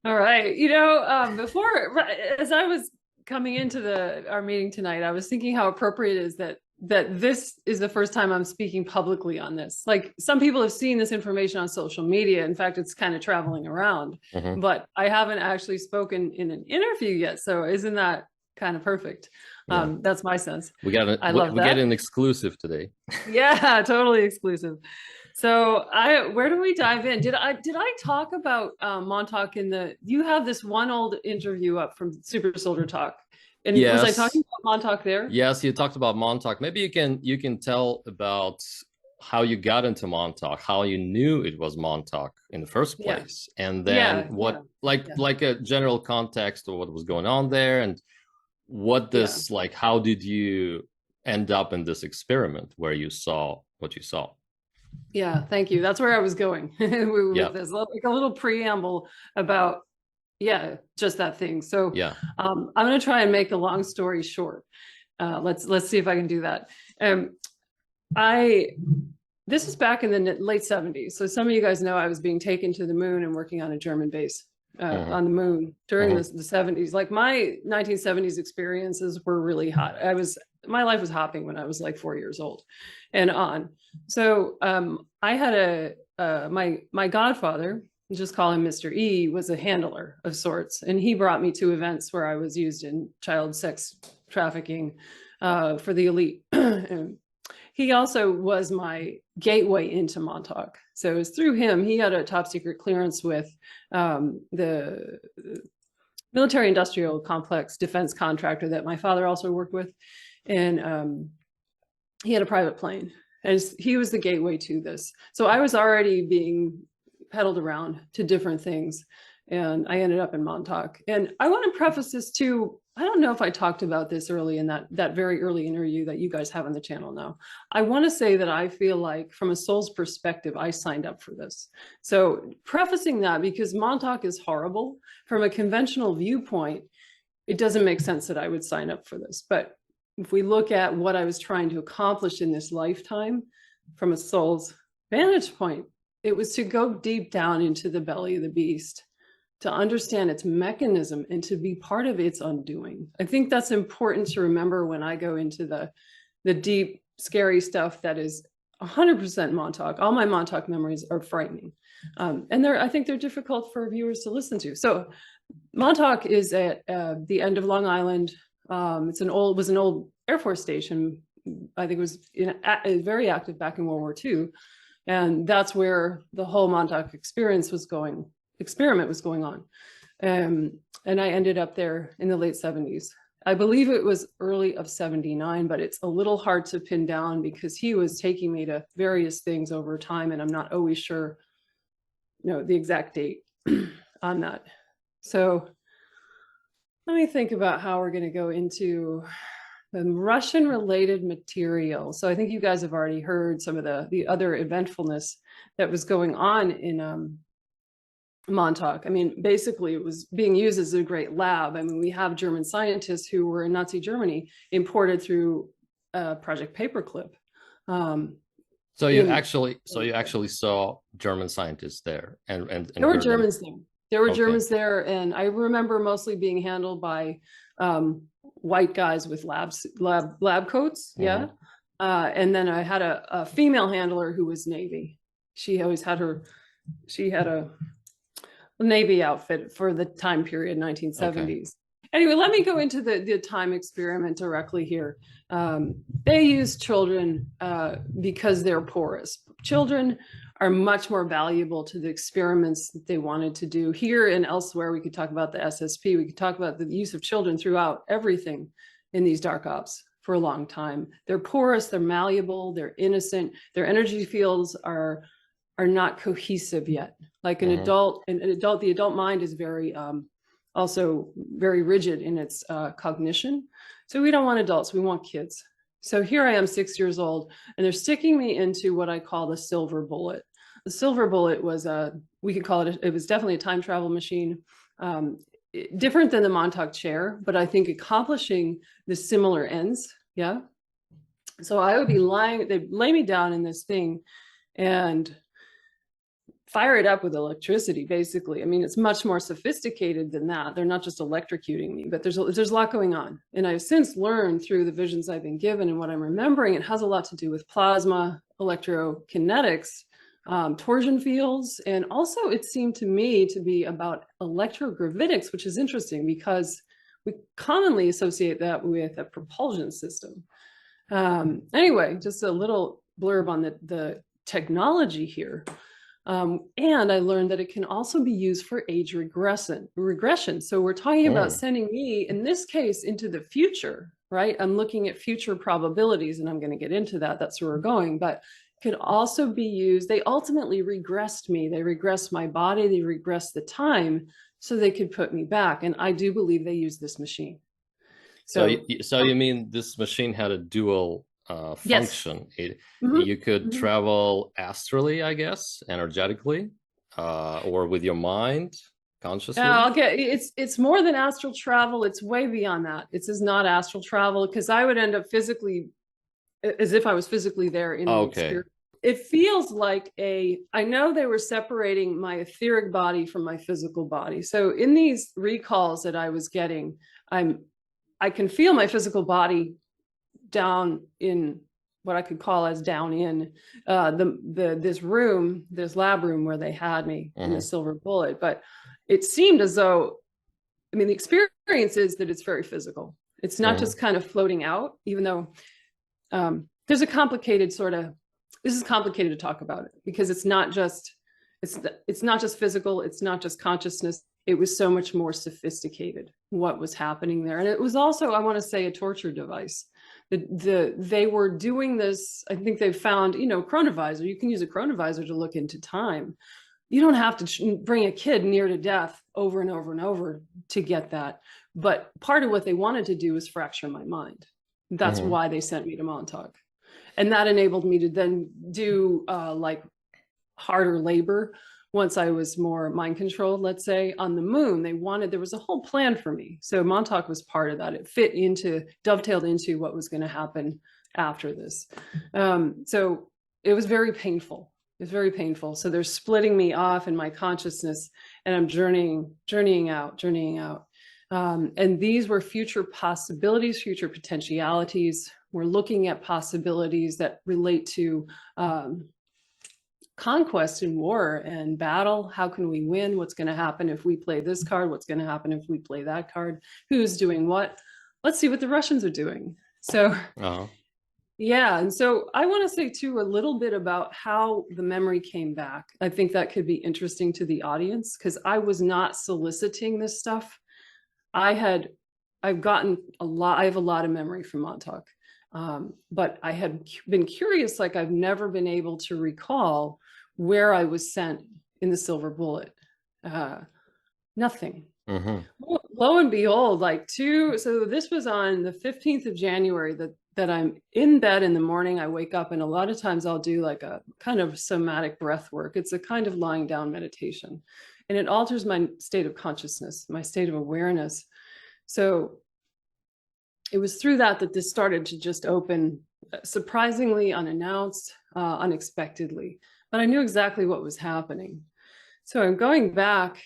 All right. Before, as I was coming into our meeting tonight, I was thinking how appropriate it is that this is the first time I'm speaking publicly on this. Like some people have seen this information on social media. In fact, it's kind of traveling around, Hmm. but I haven't actually spoken in an interview yet. So isn't that kind of perfect? Yeah, That's my sense. we I love we get that. an exclusive today. Yeah, totally exclusive. So where do we dive in? Did I talk about Montauk in you have this one old interview up from Super Soldier Talk. And was I Yes, talking about Montauk there? yes, you talked about Montauk. Maybe you can tell about how you got into Montauk, how you knew it was Montauk in the first Yeah. place, and then Yeah, what yeah, like yeah, like a general context of what was going on there, and what yeah. this like how did you end up in this experiment where you saw what you saw? Yeah, thank you. That's where I was going Yeah, with this, like a little preamble about, yeah, just that thing. So yeah. I'm going to try and make the long story short. Let's see if I can do that. Um, I This is back in the late 70s. So some of you guys know I was being taken to the moon and working on a German base Hmm. on the moon during Hmm. the 70s. Like my 1970s experiences were really hot. My life was hopping when I was like 4 years old and on. So I had my godfather, just call him Mr. E, was a handler of sorts. And he brought me to events where I was used in child sex trafficking for the elite. He also was my gateway into Montauk. So it was through him. He had a top secret clearance with the military industrial complex defense contractor that my father also worked with. And he had a private plane. And he was the gateway to this. So I was already being peddled around to different things. And I ended up in Montauk. And I want to preface this too. I don't know if I talked about this early in that very early interview that you guys have on the channel now. I want to say that I feel like from a soul's perspective, I signed up for this. So prefacing that, because Montauk is horrible from a conventional viewpoint, it doesn't make sense that I would sign up for this. But if we look at what I was trying to accomplish in this lifetime from a soul's vantage point, it was to go deep down into the belly of the beast, to understand its mechanism and to be part of its undoing. I think that's important to remember when I go into the deep, scary stuff that is 100% Montauk. All my Montauk memories are frightening. And I think they're difficult for viewers to listen to. So Montauk is at the end of Long Island. Was an old Air Force station. I think it was very active back in World War II, and that's where the whole Montauk experiment was going on. And I ended up there in the late 70s. I believe it was early of 79, but it's a little hard to pin down because he was taking me to various things over time, and I'm not always sure, the exact date on that. So let me think about how we're going to go into the Russian related material. So I think you guys have already heard some of the other eventfulness that was going on in Montauk. I mean, basically, it was being used as a great lab. I mean, we have German scientists who were in Nazi Germany imported through Project Paperclip. Um, in So you actually saw German scientists there and There were heard them. Germans there. There were Okay. Germans there, and I remember mostly being handled by white guys with lab coats. Yeah, Hmm. and then I had a female handler who was Navy. She always had her. She had a Navy outfit for the time period Okay. 1970s. Anyway, let me go into the time experiment directly here. They use children because they're porous. Children are much more valuable to the experiments that they wanted to do. Here and elsewhere, we could talk about the SSP. We could talk about the use of children throughout everything in these dark ops for a long time. They're porous, they're malleable, they're innocent. Their energy fields are not cohesive yet. Like Hmm. the adult mind is very also very rigid in its cognition. So we don't want adults, we want kids. So here I am, 6 years old, and they're sticking me into what I call the silver bullet. The silver bullet was we could call it was definitely a time travel machine. Different than the Montauk chair, but I think accomplishing the similar ends. Yeah. So I would be lying, they'd lay me down in this thing and fire it up with electricity, basically. I mean, it's much more sophisticated than that. They're not just electrocuting me, but there's a lot going on. And I've since learned through the visions I've been given and what I'm remembering, it has a lot to do with plasma, electrokinetics, torsion fields. And also it seemed to me to be about electrogravitics, which is interesting because we commonly associate that with a propulsion system. Anyway, just a little blurb on the technology here. And I learned that it can also be used for age regression. So we're talking about sending me, in this case, into the future, right? I'm looking at future probabilities, and I'm going to get into that. That's where we're going. But could also be used. They ultimately regressed me. They regressed my body. They regressed the time so they could put me back. And I do believe they use this machine. So you mean this machine had a dual function? Yes. You could travel astrally, I guess, energetically, or with your mind, consciously. It's more than astral travel. It's way beyond that. It's not astral travel, because I would end up physically, as if I was physically there in the experience. It feels like I know they were separating my etheric body from my physical body. So in these recalls that I was getting, I can feel my physical body down in what I could call as down in this room, this lab room where they had me in the Silver Bullet. But it seemed as though, I mean, the experience is that it's very physical. It's not just kind of floating out, even though there's a complicated this is complicated to talk about it, because it's not just physical. It's not just consciousness. It was so much more sophisticated what was happening there. And it was also, I want to say, a torture device. They were doing this. I think they've found, chronovisor. You can use a chronovisor to look into time. You don't have to bring a kid near to death over and over and over to get that. But part of what they wanted to do was fracture my mind. That's why they sent me to Montauk. And that enabled me to then do like harder labor once I was more mind controlled, let's say. On the moon, there was a whole plan for me. So Montauk was part of that. It dovetailed into what was going to happen after this. So it was very painful. It was very painful. So they're splitting me off in my consciousness, and I'm journeying out. And these were future possibilities, future potentialities. We're looking at possibilities that relate to conquest and war and battle. How can we win? What's going to happen if we play this card? What's going to happen if we play that card? Who's doing what? Let's see what the Russians are doing. So, yeah. And so I want to say too, a little bit about how the memory came back. I think that could be interesting to the audience, because I was not soliciting this stuff. I have a lot of memory from Montauk. But I had been curious, like I've never been able to recall where I was sent in the Silver Bullet. Nothing. Lo and behold, so this was on the 15th of January that I'm in bed in the morning. I wake up, and a lot of times I'll do like a kind of somatic breath work. It's a kind of lying down meditation, and it alters my state of consciousness, my state of awareness. So it was through that this started to just open, surprisingly, unannounced, unexpectedly. But I knew exactly what was happening. So I'm going back.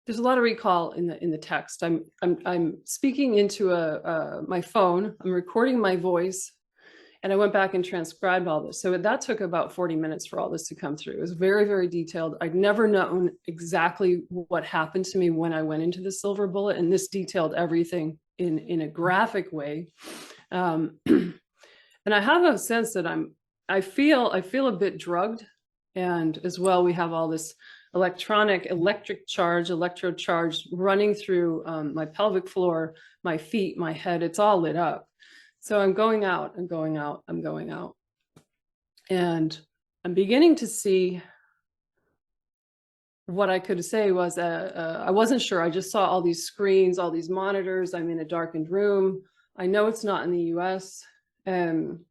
There's a lot of recall in the text. I'm speaking into my phone. I'm recording my voice, and I went back and transcribed all this. So that took about 40 minutes for all this to come through. It was very, very detailed. I'd never known exactly what happened to me when I went into the Silver Bullet, and this detailed everything in a graphic way. And I have a sense that I feel a bit drugged. And as well, we have all this electrode charge running through my pelvic floor, my feet, my head. It's all lit up. So I'm going out. And I'm beginning to see what I could say was, I wasn't sure. I just saw all these screens, all these monitors. I'm in a darkened room. I know it's not in the US. And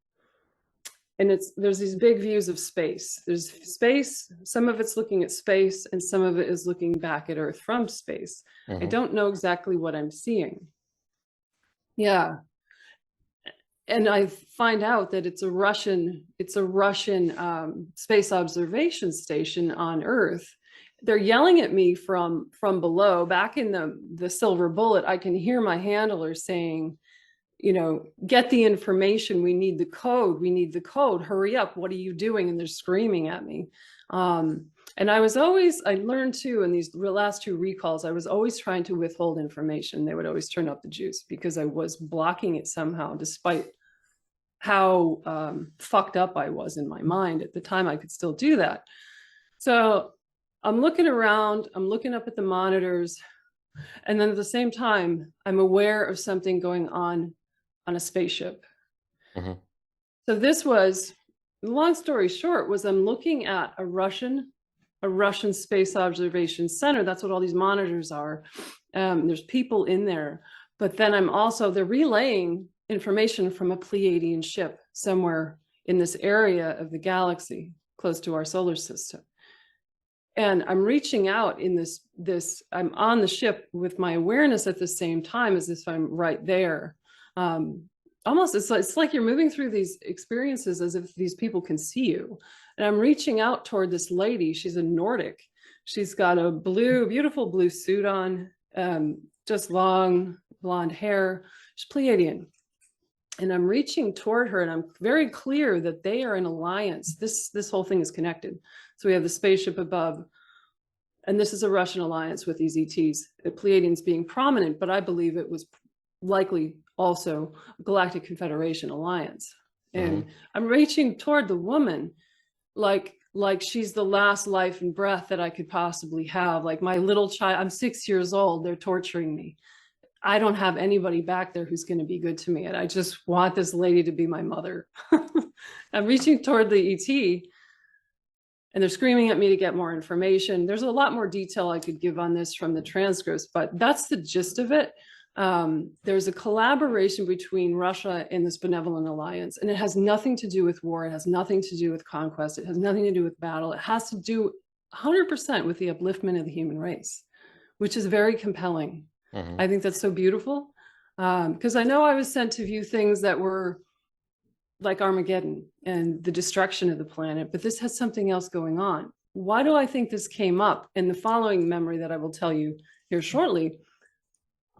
there's these big views of space. There's space, some of it's looking at space, and some of it is looking back at Earth from space. I don't know exactly what I'm seeing. Yeah. and I find out that it's a Russian space observation station on Earth. They're yelling at me from below. Back in the Silver Bullet, I can hear my handler saying, get the information. We need the code. We need the code. Hurry up. What are you doing? And they're screaming at me. And I learned too, in these last two recalls, I was always trying to withhold information. They would always turn up the juice because I was blocking it somehow, despite how fucked up I was in my mind. At the time, I could still do that. So I'm looking around, I'm looking up at the monitors, and then at the same time, I'm aware of something going on a spaceship. Mhm. So this was, long story short, was I'm looking at a Russian space observation center. That's what all these monitors are. There's people in there, but then they're relaying information from a Pleiadian ship somewhere in this area of the galaxy close to our solar system. And I'm reaching out in I'm on the ship with my awareness at the same time as if I'm right there. Almost, it's like you're moving through these experiences as if these people can see you. And I'm reaching out toward this lady. She's a Nordic. She's got a beautiful blue suit on, just long blonde hair. She's Pleiadian. And I'm reaching toward her, and I'm very clear that they are in alliance. This whole thing is connected. So we have the spaceship above, and this is a Russian alliance with these ETs, the Pleiadians being prominent, but I believe it was likely also a Galactic Confederation alliance. And I'm reaching toward the woman like she's the last life and breath that I could possibly have. Like my little child, I'm 6 years old, they're torturing me. I don't have anybody back there who's going to be good to me. And I just want this lady to be my mother. I'm reaching toward the ET, and they're screaming at me to get more information. There's a lot more detail I could give on this from the transcripts, but that's the gist of it. There's a collaboration between Russia and this benevolent alliance, and it has nothing to do with war. It has nothing to do with conquest. It has nothing to do with battle. It has to do 100% with the upliftment of the human race, which is very compelling. I think that's so beautiful, because I know I was sent to view things that were like Armageddon and the destruction of the planet, but this has something else going on. Why do I think this came up? In the following memory that I will tell you here shortly,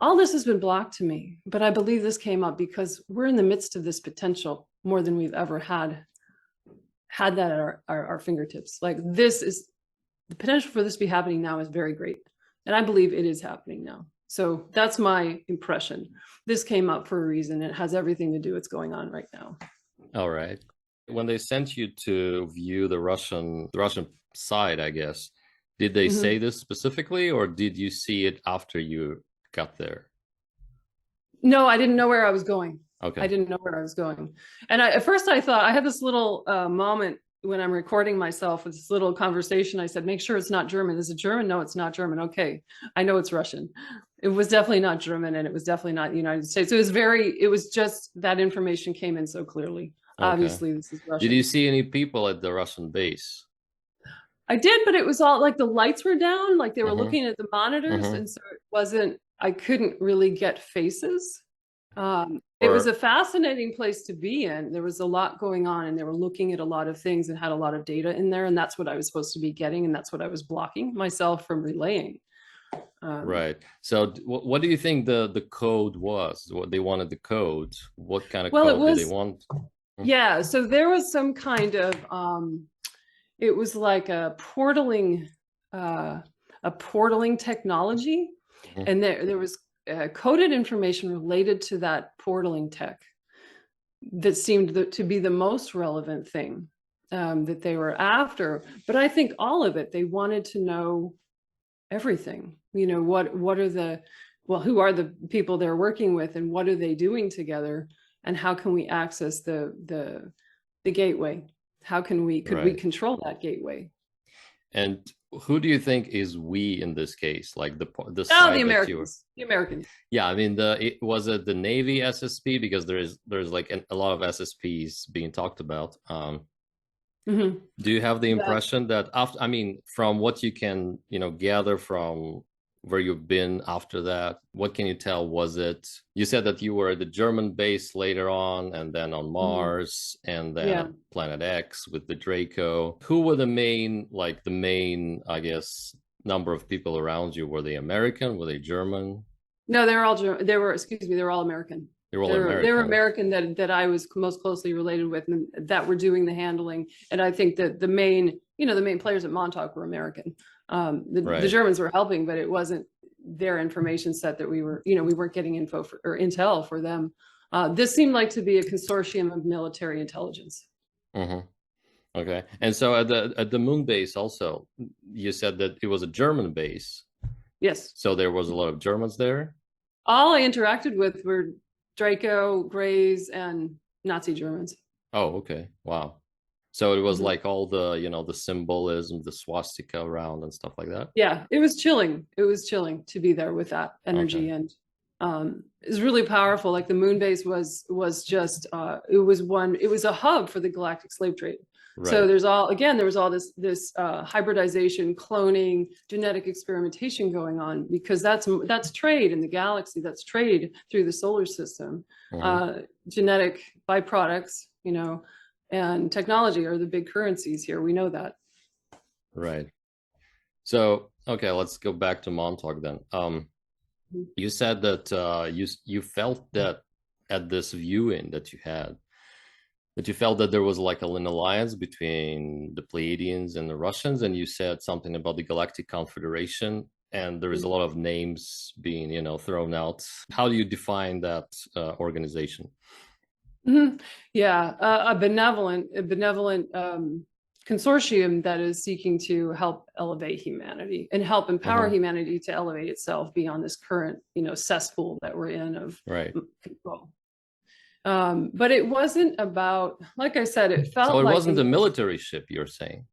all this has been blocked to me, but I believe this came up because we're in the midst of this potential more than we've ever had that at our fingertips. Like, this is the potential for this to be happening now is very great. And I believe it is happening now. So that's my impression. This came up for a reason. It has everything to do with what's going on right now. All right. When they sent you to view the Russian side, I guess, did they say this specifically, or did you see it after you got there? No, I didn't know where I was going. Okay. I didn't know where I was going. And at first I thought, I had this little moment when I'm recording myself with this little conversation. I said, make sure it's not German. Is it German? No, it's not German. Okay. I know it's Russian. It was definitely not German, and it was definitely not the United States. It was just that information came in so clearly. Okay. Obviously, this is Russian. Did you see any people at the Russian base? I did, but it was all like the lights were down, like they were looking at the monitors. And so I couldn't really get faces. It was a fascinating place to be in. There was a lot going on, and they were looking at a lot of things and had a lot of data in there. And that's what I was supposed to be getting. And that's what I was blocking myself from relaying. Right. So what do you think the code was? What they wanted the code? What kind of code did they want? Yeah. So there was some kind of, it was like a portaling technology. And there was coded information related to that portaling tech that seemed to be the most relevant thing that they were after. But I think all of it, they wanted to know everything. What are who are the people they're working with, and what are they doing together, and how can we access the gateway? How can we we control that gateway? And who do you think is we in this case? Like the Americans. The Americans. Yeah, I mean, was it the Navy SSP, because there's like a lot of SSPs being talked about. Do you have the impression that after, I mean, from what you can gather from where you've been after that? What can you tell? Was it, you said that you were at the German base later on, and then on Mhm. Mars, and then Yeah. at Planet X with the Draco. Who were the main, I guess, number of people around you? Were they American? Were they German? No, they were all they were, excuse me, they were all American. They were all They were American. American that I was most closely related with, and that were doing the handling. And I think that the main, the main players at Montauk were American. The Right. Germans were helping, but it wasn't their information set that we were, we weren't getting info or intel for them. This seemed like to be a consortium of military intelligence. Hmm. Okay. And so at the moon base also, you said that it was a German base. Yes. So there was a lot of Germans there. All I interacted with were Draco, Greys, and Nazi Germans. Oh, okay. Wow. So it was Mhm. like all the, the symbolism, the swastika around and stuff like that. Yeah, it was chilling. It was chilling to be there with that Okay. energy, and it was really powerful. Like the moon base was just it was a hub for the galactic slave trade. So Right. there was all this hybridization, cloning, genetic experimentation going on, because that's trade in the galaxy. That's trade through the solar system. Hmm. Genetic byproducts, and technology are the big currencies here. We know that. Right. So, okay, let's go back to Montauk then. You said that you felt that at this viewing that you had, that you felt that there was like an alliance between the Pleiadians and the Russians, and you said something about the Galactic Confederation, and there is a lot of names being, thrown out. How do you define that organization? Mhm. Yeah, a benevolent consortium that is seeking to help elevate humanity and help empower Hmm. humanity to elevate itself beyond this current, cesspool that we're in of Right. control. But it wasn't about, like I said, it So felt it like wasn't it a was military ship, you're saying?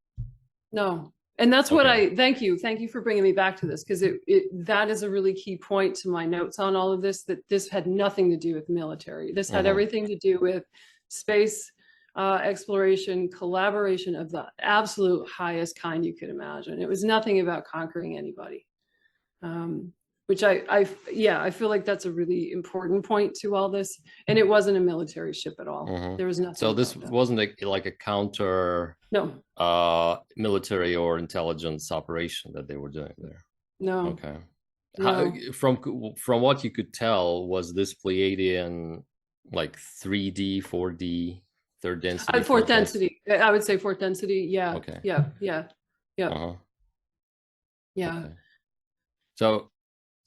no. And that's what Okay. I thank you for bringing me back to this, because that is a really key point to my notes on all of this, that this had nothing to do with military. This had Hmm. everything to do with space exploration, collaboration of the absolute highest kind you could imagine. It was nothing about conquering anybody. Which yeah, I feel like that's a really important point to all this. And it wasn't a military ship at all. Hmm. There was nothing So this about that. wasn't like a counter No, military or intelligence operation that they were doing there. no, Okay. How, no. from what you could tell, was this Pleiadian like 3D, 4D, third density, Fourth fourth density? density. I would say fourth density. Yeah, Okay. yeah, yeah, yeah, Uh-huh. yeah. Okay. So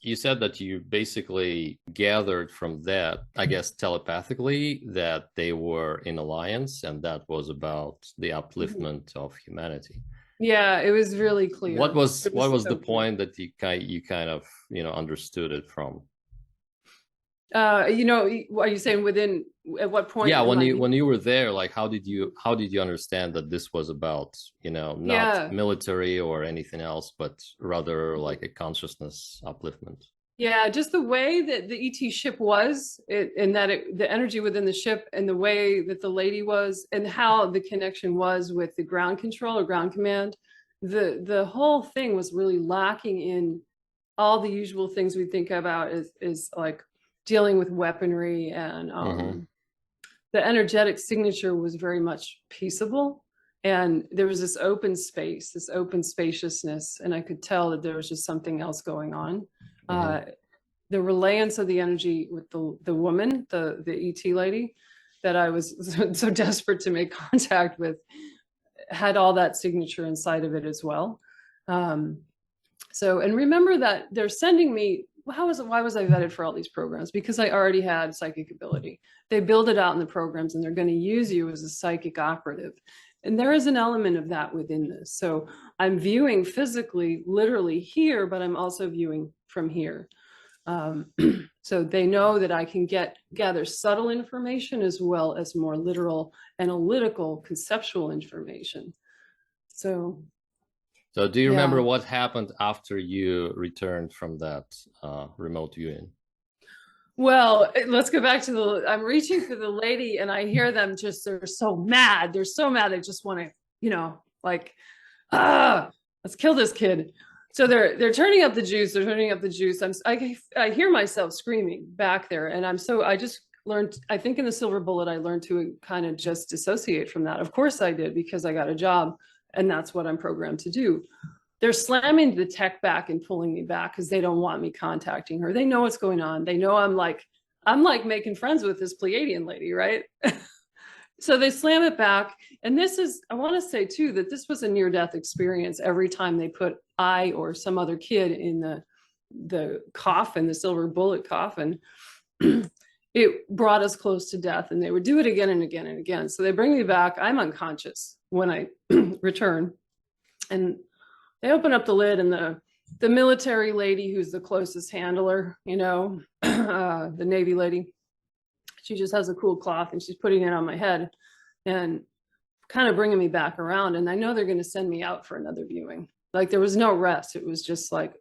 you said that you basically gathered from that, I guess telepathically, that they were in alliance and that was about the Mhm. upliftment of humanity. Yeah, it was really What clear. was It what was was the so clear. point that you kind of, understood it from? Are you saying within at what point Yeah, in my when view? you were there, like how did you understand that this was about, not Yeah. military or anything else, but rather like a consciousness upliftment? Yeah, just the way that the ET ship was, and that the energy within the ship, and the way that the lady was, and how the connection was with the ground control or ground command. The whole thing was really lacking in all the usual things we think about is like dealing with weaponry, and Mm-hmm. the energetic signature was very much peaceable, and there was this open space, this open spaciousness, and I could tell that there was just something else going on. Mm-hmm. uh, the reliance of the energy with the woman, the ET lady, that I was so desperate to make contact with, had all that signature inside of it as well. Um, and remember that they're sending me. Why was I vetted for all these programs? Because I already had psychic ability. They build it out in the programs, and they're going to use you as a psychic operative. And there is an element of that within this. So I'm viewing physically, literally here, but I'm also viewing from here. Um, so they know that I can gather subtle information as well as more literal, analytical, conceptual information. So So do you remember yeah. what happened after you returned from that remote viewing? Well, let's go back to I'm reaching for the lady, and I hear them just, they're so mad. They're so mad. They just want to, like, let's kill this kid. So they're turning up the juice. They're turning up the juice. I hear myself screaming back there, and I just learned. I think in the Silver Bullet, I learned to kind of just dissociate from that. Of course, I did because I got a job, and that's what I'm programmed to do. They're slamming the tech back and pulling me back because they don't want me contacting her. They know what's going on. They know I'm like making friends with this Pleiadian lady, right? So they slam it back. And this is, I want to say too, that this was a near death experience every time they put I or some other kid in the coffin, the Silver Bullet coffin. It brought us close to death, and they would do it again and again and again. So they bring me back. I'm unconscious when I return, and they open up the lid, and the military lady who's the closest handler, the Navy lady, she just has a cool cloth and she's putting it on my head and kind of bringing me back around. And I know they're going to send me out for another viewing. Like there was no rest. It was just like,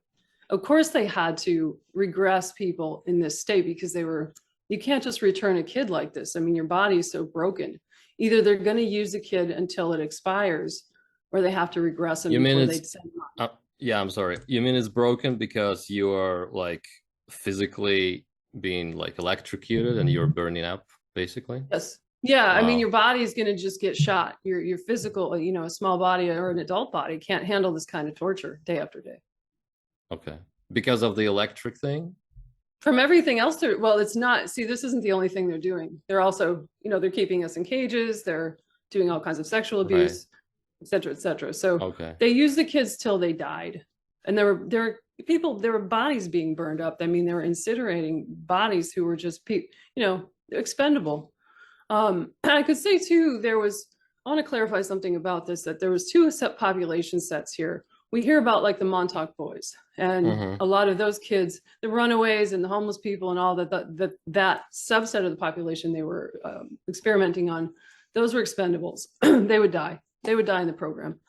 of course they had to regress people in this state because you can't just return a kid like this. I mean, your body is so broken. Either they're going to use the kid until it expires, or they have to regress them before they send them on. Yeah, I'm sorry. You mean it's broken because you are like physically being like electrocuted and you're burning up, basically? Yes. Yeah. Wow. I mean, your body is going to just get shot. Your physical, a small body or an adult body can't handle this kind of torture day after day. Okay. Because of the electric thing? From everything else, well, it's not. See, this isn't the only thing they're doing. They're also, they're keeping us in cages. They're doing all kinds of sexual abuse, et cetera, et cetera. So they used the kids till they died. And there were bodies being burned up. I mean, they were incinerating bodies who were just, expendable. I could say too, I want to clarify something about this, that there was two population sets here. We hear about like the Montauk boys and a lot of those kids, the runaways and the homeless people and all that subset of the population they were experimenting on, those were expendables. They would die. They would die in the program.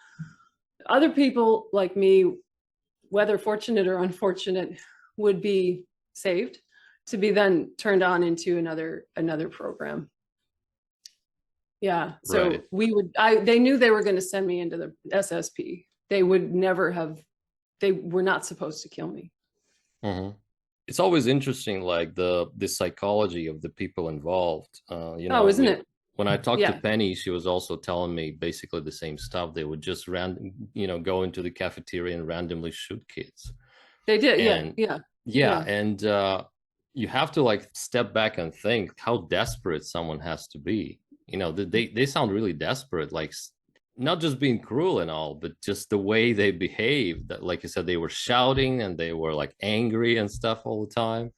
Other people like me, whether fortunate or unfortunate, would be saved to be then turned on into another program. Yeah. So they knew they were going to send me into the SSP. They would never have, they were not supposed to kill me. It's always interesting, like the psychology of the people involved. Isn't it? When I talked to Penny, she was also telling me basically the same stuff. They would just go into the cafeteria and randomly shoot kids. They did, yeah. And you have to like step back and think how desperate someone has to be. They sound really desperate, like not just being cruel and all, but just the way they behave. That, like you said, they were shouting and they were like angry and stuff all the time.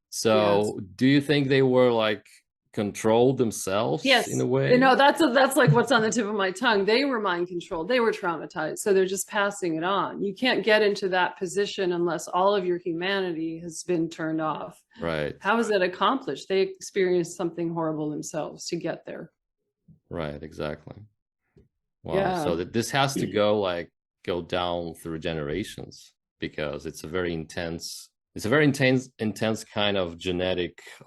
So do you think they were like controlled themselves in a way? That's like what's on the tip of my tongue. They were mind controlled. They were traumatized. So they're just passing it on. You can't get into that position unless all of your humanity has been turned off. Right. How is that accomplished? They experienced something horrible themselves to get there. Right, exactly. Wow. Yeah. So this has to go down through generations, because it's a very intense kind of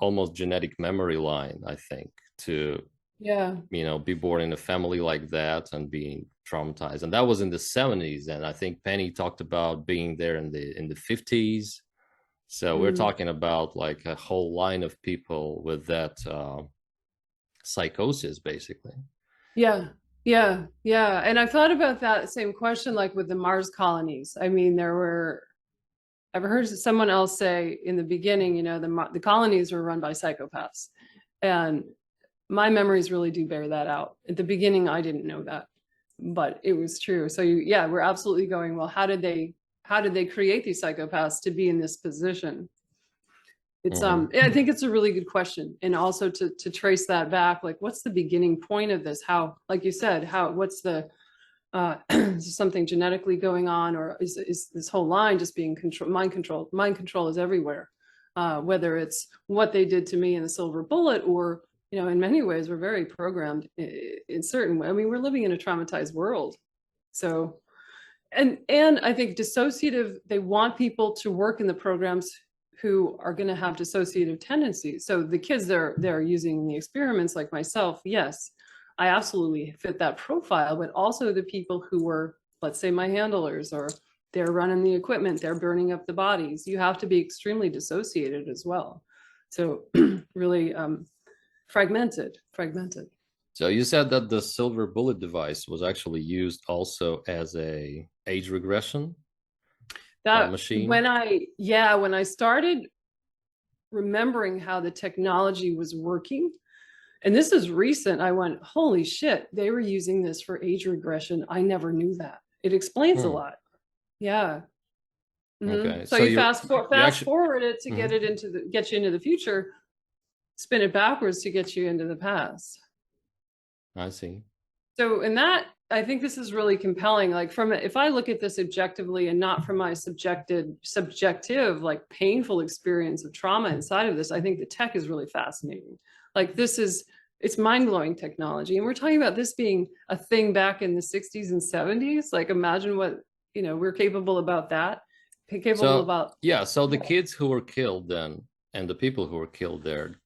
almost genetic memory line, I think, to be born in a family like that and being traumatized. And that was in the 70s, and I think Penny talked about being there in the 50s. So we're talking about like a whole line of people with that psychosis, basically. Yeah. And I've thought about that same question, like with the Mars colonies. I mean, I've heard someone else say in the beginning, the colonies were run by psychopaths, and my memories really do bear that out. At the beginning, I didn't know that, but it was true. So we're absolutely going, well, how did they create these psychopaths to be in this position? It's I think it's a really good question. And also to trace that back, like what's the beginning point of this? How, like you said, what's the is something genetically going on, or is this whole line just being mind controlled? Mind control is everywhere, whether it's what they did to me in the Silver Bullet, or in many ways we're very programmed in certain way. I mean, we're living in a traumatized world. So and I think dissociative, they want people to work in the programs who are going to have dissociative tendencies. So the kids they're using in the experiments, like myself, yes, I absolutely fit that profile, but also the people who were, let's say, my handlers or they're running the equipment, they're burning up the bodies. You have to be extremely dissociated as well. So really fragmented. So you said that the silver bullet device was actually used also as a age regression That machine. when I started remembering how the technology was working, and this is recent, I went, holy shit, they were using this for age regression. I never knew that. It explains a Hmm. lot. Yeah. Okay, So so you you fast actually. forward it to Mhm. get you into the future, spin it backwards to get you into the past. I see. So in that, I think this is really compelling. Like if I look at this objectively and not from my subjective, like painful experience of trauma inside of this, I think the tech is really fascinating. Like it's mind-blowing technology. And we're talking about this being a thing back in the 60s and 70s. Like imagine what, we're capable about that, capable So about. yeah, so the kids who were killed then and the people who were killed there,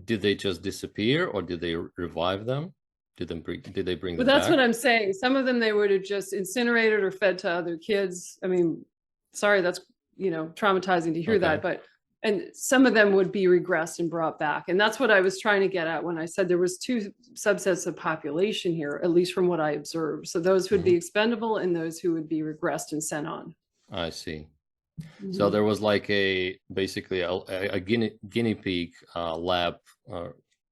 did they just disappear or did they revive them? Did they bring But them that's what back? I'm saying. Some of them they would have just incinerated or fed to other kids. I mean, sorry, that's traumatizing to hear Okay. that, but and some of them would be regressed and brought back. And that's what I was trying to get at when I said there was two subsets of population here, at least from what I observed. So those who would be Hmm. expendable and those who would be regressed and sent on. I see. So Mm-hmm. there was like basically a guinea pig lab, uh,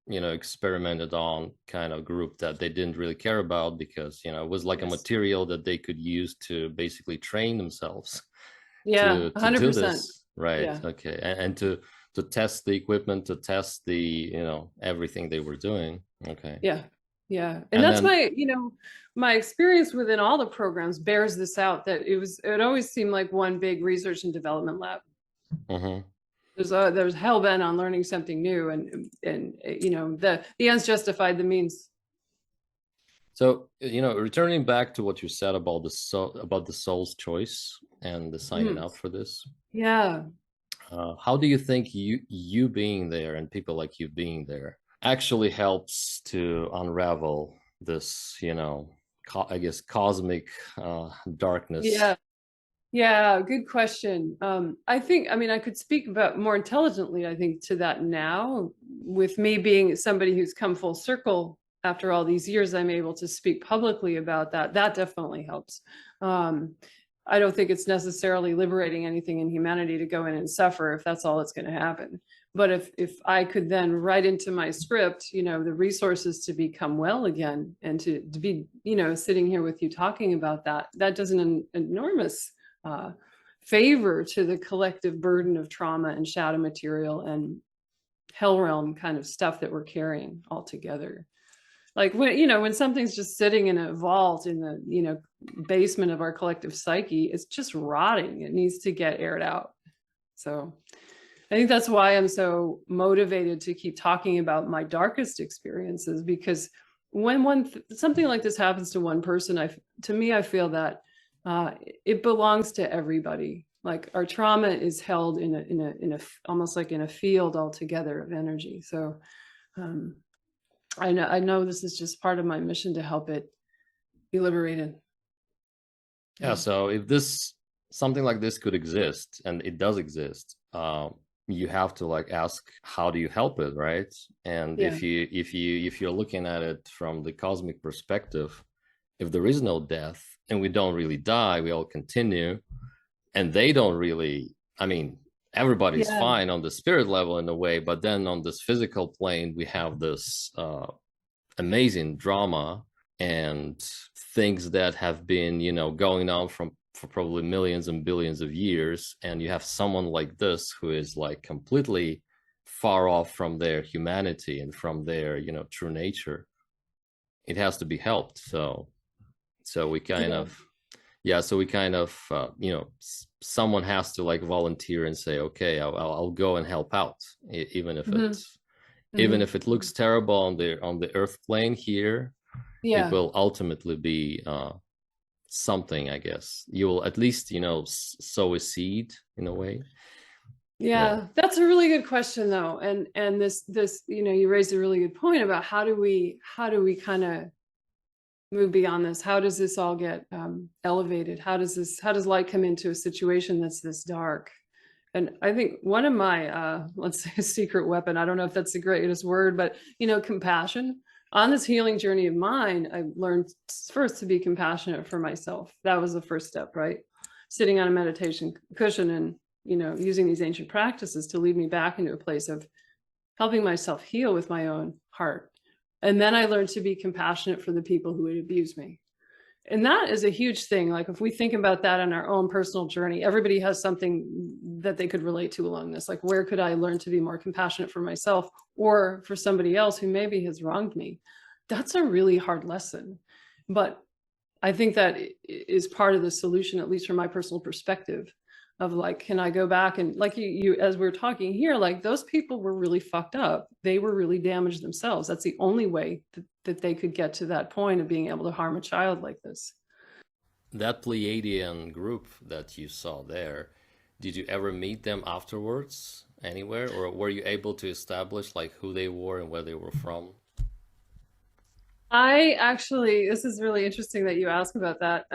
experimented on kind of group that they didn't really care about because it was like a Yes. material that they could use to basically train themselves Yeah, to do 100%. this, right? Yeah. Okay, and to test the equipment, to test the everything they were doing. Okay, Yeah. Yeah. And and that's then. my experience within all the programs bears this out, that it always seemed like one big research and development lab. Mhm. There's hell bent on learning something new, and the ends justified the means. So, returning back to what you said about about the soul's choice and the signing Mm. up for this, Yeah. how do you think you being there and people like you being there actually helps to unravel this, I guess cosmic darkness? Yeah. Yeah, good question. I mean, I could speak about more intelligently, I think, to that now. With me being somebody who's come full circle after all these years, I'm able to speak publicly about that. That definitely helps. Um, I don't think it's necessarily liberating anything in humanity to go in and suffer if that's all that's going to happen. But if I could then write into my script, the resources to become well again and to be, sitting here with you talking about that, that does an enormous uh, favor to the collective burden of trauma and shadow material and hell realm kind of stuff that we're carrying all together. Like when something's just sitting in a vault in the basement of our collective psyche, it's just rotting. It needs to get aired out. So I think that's why I'm so motivated to keep talking about my darkest experiences, because when something like this happens to one person, to me I feel that it belongs to everybody. Like our trauma is held in a almost like in a field altogether of energy. So um, I know this is just part of my mission to help it be liberated. Yeah, Yeah. so if this something like this could exist, and it does exist, you have to like ask, how do you help it, right? And Yeah. if you're looking at it from the cosmic perspective, if there is no death and we don't really die, we all continue, and they don't really, I mean, everybody's Yeah. fine on the spirit level in a way, but then on this physical plane, we have this amazing drama and things that have been going on for probably millions and billions of years, and you have someone like this who is like completely far off from their humanity and from their true nature. It has to be helped. So we kind Yeah. of, yeah, so we kind of someone has to like volunteer and say, okay, I'll go and help out, even if Hmm. even Hmm. if it looks terrible on the earth plane here. It Yeah. will ultimately be something, I guess. You will at least sow a seed in a way. Yeah. Yeah, that's a really good question though. And this you raised a really good point about how do we kind of move beyond this? How does this all get elevated? How does light come into a situation that's this dark? And I think one of my, let's say, a secret weapon, I don't know if that's the greatest word, but, compassion. On this healing journey of mine, I learned first to be compassionate for myself. That was the first step, right? Sitting on a meditation cushion and, using these ancient practices to lead me back into a place of helping myself heal with my own heart. And then I learned to be compassionate for the people who would abuse me. And that is a huge thing. Like if we think about that in our own personal journey, everybody has something that they could relate to along this. Like, where could I learn to be more compassionate for myself or for somebody else who maybe has wronged me? That's a really hard lesson. But I think that is part of the solution, at least from my personal perspective, of like, can I go back and, like you as we're talking here, like those people were really fucked up. They were really damaged themselves. That's the only way that they could get to that point of being able to harm a child like this. That Pleiadian group that you saw there, did you ever meet them afterwards anywhere, or were you able to establish like who they were and where they were from? This is really interesting that you ask about that.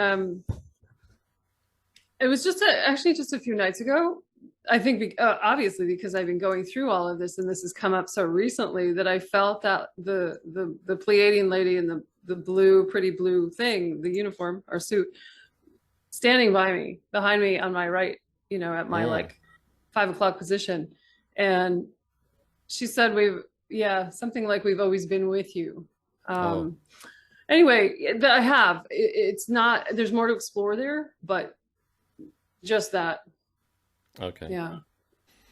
It was actually just a few nights ago. I think obviously because I've been going through all of this and this has come up so recently that I felt that the Pleiadian lady in the blue, pretty blue thing, the uniform or suit, standing by me, behind me on my right, at my like 5 o'clock position. And she said, something like, we've always been with you. Anyway, I have, it's not, there's more to explore there, but just that. Okay.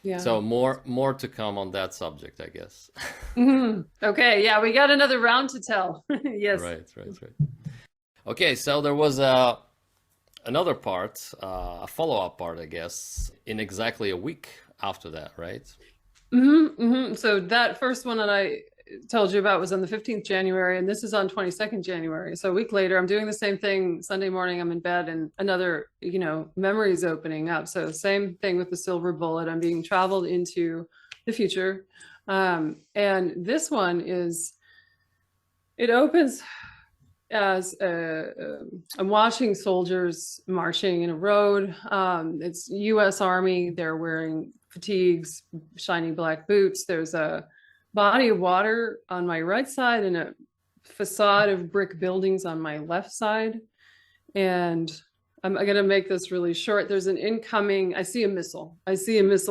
Yeah. So more to come on that subject, I guess. Okay. Yeah, we got another round to tell. Yes. Right. Okay, so there was another part, a follow-up part, I guess, in exactly a week after that, right? So that first one that I told you about was on the 15th January, and this is on 22nd January. So a week later, I'm doing the same thing. Sunday morning, I'm in bed, and another, memories opening up. So same thing with the silver bullet. I'm being traveled into the future. And this one it opens as I'm watching soldiers marching in a road. It's U.S. Army. They're wearing fatigues, shiny black boots. There's a body of water on my right side and a facade of brick buildings on my left side. And I'm going to make this really short. There's an incoming, I see a missile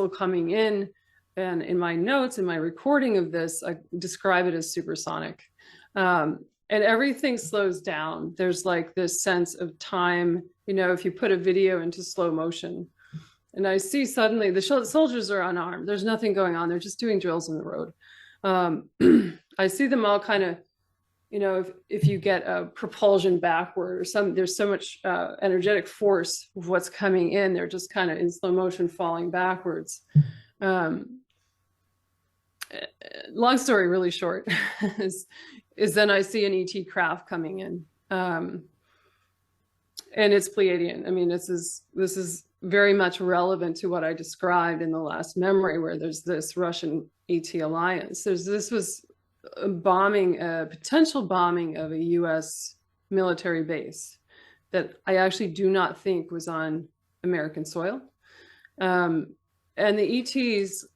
coming in. And in my notes, in my recording of this, I describe it as supersonic. And everything slows down. There's like this sense of time, if you put a video into slow motion. And I see suddenly the soldiers are unarmed. There's nothing going on. They're just doing drills in the road. I see them all kind of, if you get a propulsion backward or there's so much energetic force of what's coming in, they're just kind of in slow motion falling backwards. Long story really short is then I see an ET craft coming in. And it's Pleiadian. I mean, this is very much relevant to what I described in the last memory, where there's this Russian ET alliance. This was a potential bombing of a US military base that I actually do not think was on American soil. And the ETs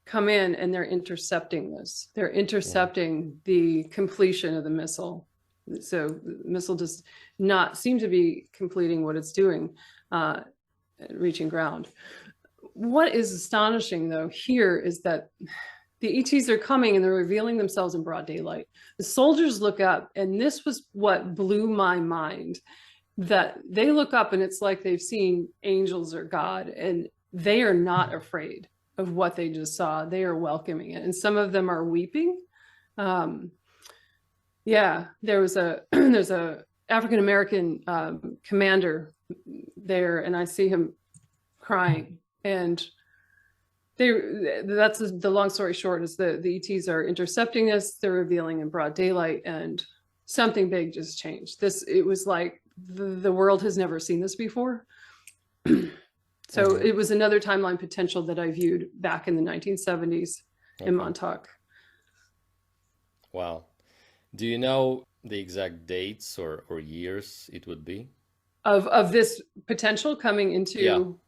come in and they're intercepting this. They're intercepting the completion of the missile. So the missile does not seem to be completing what it's doing, reaching ground. What is astonishing, though, here is that the ETs are coming and they're revealing themselves in broad daylight. The soldiers look up, and this was what blew my mind, that they look up and it's like they've seen angels or God, and they are not afraid of what they just saw. They are welcoming it. And some of them are weeping. There's a African-American commander there, and I see him crying. And that's the long story short, is the ETs are intercepting us. They're revealing in broad daylight, and something big just changed. It was like the world has never seen this before. So it was another timeline potential that I viewed back in the 1970s in Montauk. Wow. Do you know the exact dates or years it would be? Of this potential coming Yeah, into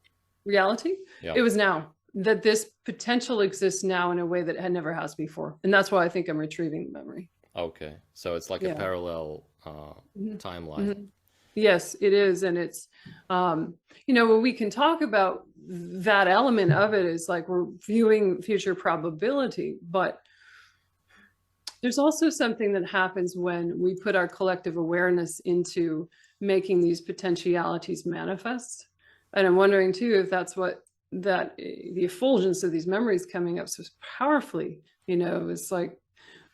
reality. yeah. It was now that this potential exists now in a way that had never has before, and that's why I think I'm retrieving the memory. Okay. So it's like a Yeah. parallel Mhm. timeline. Mhm. Yes, it is. And it's, when we can talk about that element of it is like we're viewing future probability, but there's also something that happens when we put our collective awareness into making these potentialities manifest. And I'm wondering too if that's what the effulgence of these memories coming up so powerfully, it's like,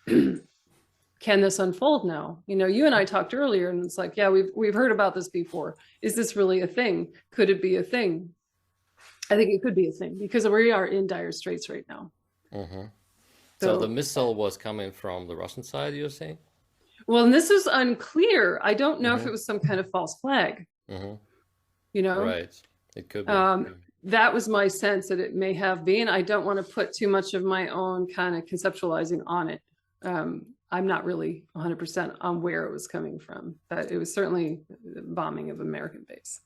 can this unfold now? You and I talked earlier, and it's like, yeah, we've heard about this before. Is this really a thing? Could it be a thing? I think it could be a thing because we are in dire straits right now. Hmm. So the So, missile was coming from the Russian side, you're saying? well, and this is unclear. I don't know if Hmm. it was some kind of false flag, Hmm. you know? Right. It could be. Um, that was my sense that it may have been. I don't want to put too much of my own kind of conceptualizing on it. I'm not really 100% on where it was coming from, but it was certainly bombing of American base.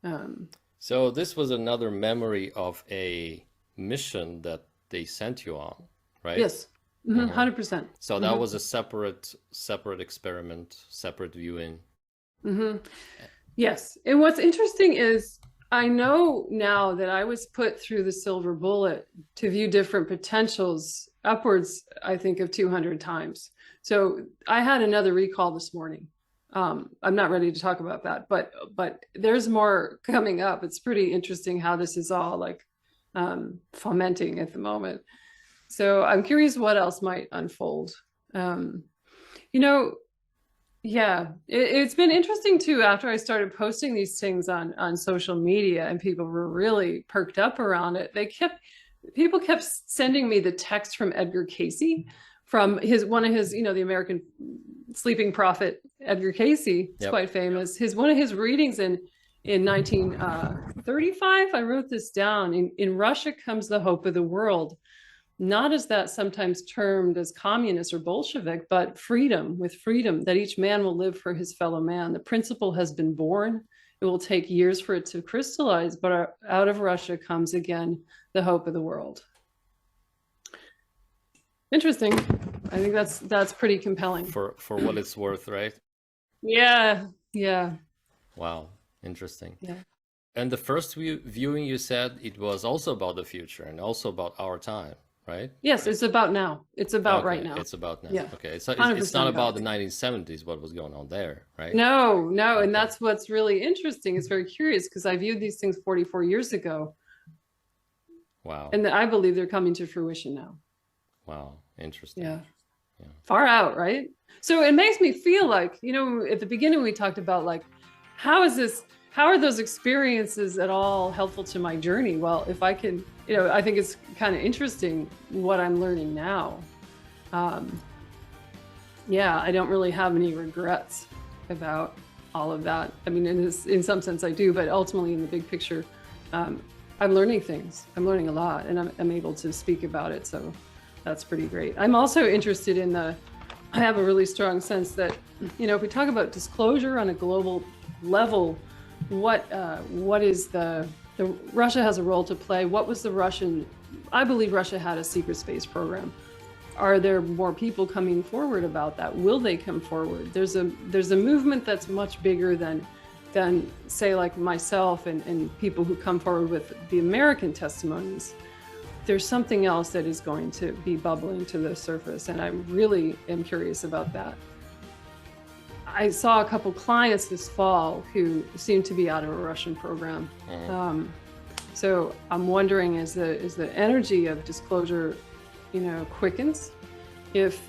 Um, So this was another memory of a mission that they sent you on, right? yes, Hmm. 100%. So that was a separate experiment, separate viewing. Yes. And what's interesting is I know now that I was put through the silver bullet to view different potentials upwards, I think, of 200 times. So I had another recall this morning. I'm not ready to talk about that, but there's more coming up. It's pretty interesting how this is all like fomenting at the moment. So I'm curious what else might unfold. Um, you know, yeah, it's been interesting too. After I started posting these things on social media, and people were really perked up around it. People kept sending me the text from Edgar Casey, from one of his, the American sleeping prophet Edgar Casey. It's Yep. quite famous. One of his readings in 1935. I wrote this down. In Russia comes the hope of the world, not as that sometimes termed as communist or Bolshevik, but freedom, with freedom, that each man will live for his fellow man. The principle has been born. It will take years for it to crystallize, but out of Russia comes again the hope of the world. Interesting. I think that's pretty compelling. For what it's worth, right? Yeah, yeah, Wow, interesting. yeah. And the first viewing you said it was also about the future and also about our time, right? Yes, it's about now. It's about right Okay, now. it's about now. Yeah, Okay, so it's 100% not about about the 1970s, what was going on there, right? No, no, and Okay. that's what's really interesting. It's very curious because I viewed these things 44 years ago, Wow. and I believe they're coming to fruition now. Wow. Interesting. Yeah. Yeah. Far out, right? So it makes me feel like, at the beginning we talked about like, how are those experiences at all helpful to my journey? Well, if I can, I think it's kind of interesting what I'm learning now. Yeah, I don't really have any regrets about all of that. I mean, in some sense I do, but ultimately in the big picture, I'm learning things. I'm learning a lot, and I'm able to speak about it. So that's pretty great. I'm also interested in I have a really strong sense that, if we talk about disclosure on a global level, what is the Russia has a role to play. What was I believe Russia had a secret space program. Are there more people coming forward about that? Will they come forward? There's a movement that's much bigger than say like myself and people who come forward with the American testimonies. There's something else that is going to be bubbling to the surface, and I really am curious about that. I saw a couple clients this fall who seemed to be out of a Russian program. So I'm wondering, is the energy of disclosure, quickens, if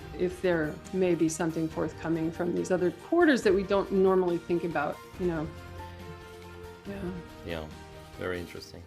there may be something forthcoming from these other quarters that we don't normally think about, Yeah. Yeah. Very interesting.